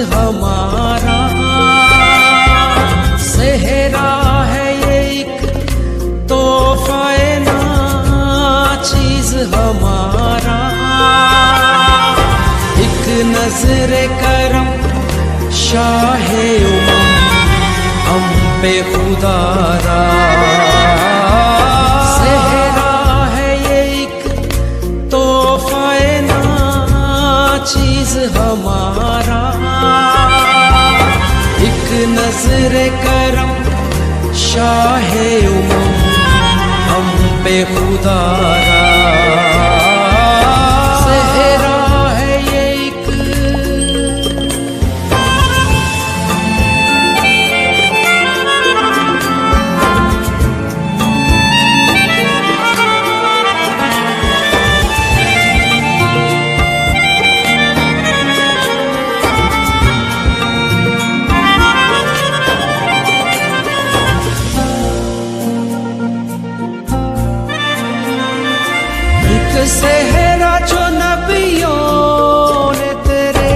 हमारा, सेहरा है ये एक तोहफे नाचीज हमारा। एक नजरे करम शाहे उमम हम पे खुदारा, सेहरा है ये एक तोहफे नाचीज हमारा। एक नजरे करम शाहे उमम हम पे खुदारा, सेहरा है ये एक। सेहरा जो नबियों ने तेरे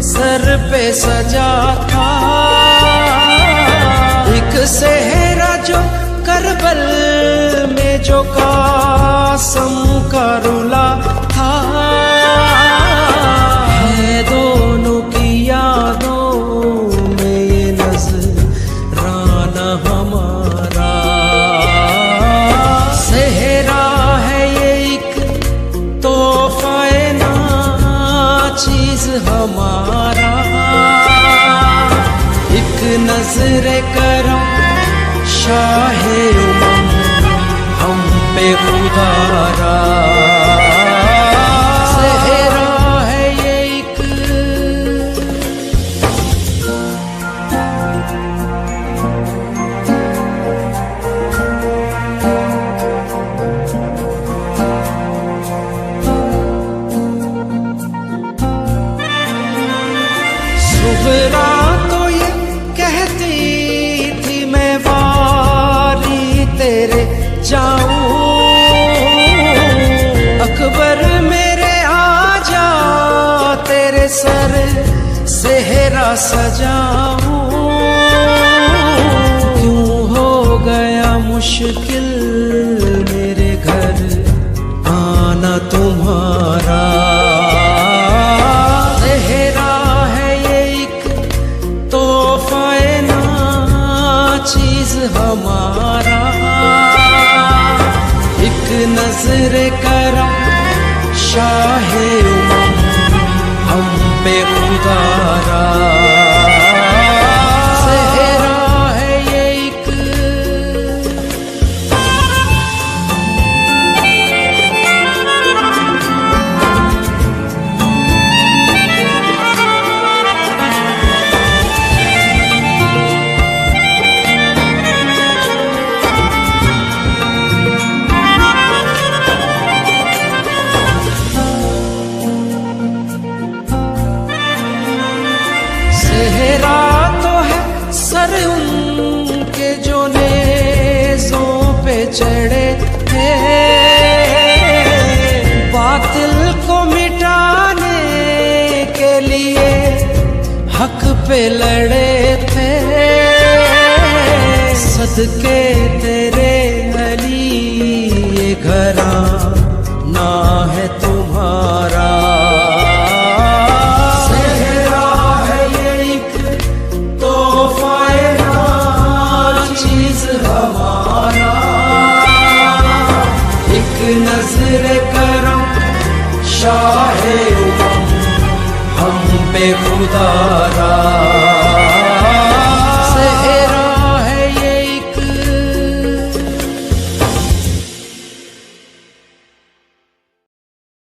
सर पे सजा था, एक सेहरा जो करबल में जो कासम का रुला था, है दोनों की यादों में ये नजराना हमारा। सेहरा है ये एक तोहफे नाचीज हमारा। एक नजरे करम शाहे उमम हम पे खुदारा, सेहरा है ये एक। सुबरा तो ये कहती थी मैं वारी तेरे जाऊं, अकबर मेरे आजा तेरे सर सेहरा सजाऊं। क्यों हो गया मुश्किल मेरे घर आना तुम्हारा, सेहरा है ये एक तोहफे नाचीज हमारा। एक नजरे करम शाहे उमम हम पे खुदारा, सेहरा है ये एक। सेहरा तो है सर उनके जो नेज़ों पे चढ़े थे, बातिल को मिटाने के लिए हक पे लड़े थे। सदके तेरे अली ये घराना है तुम्हारा, नजरे करम शाहे उमम हम पे खुदारा।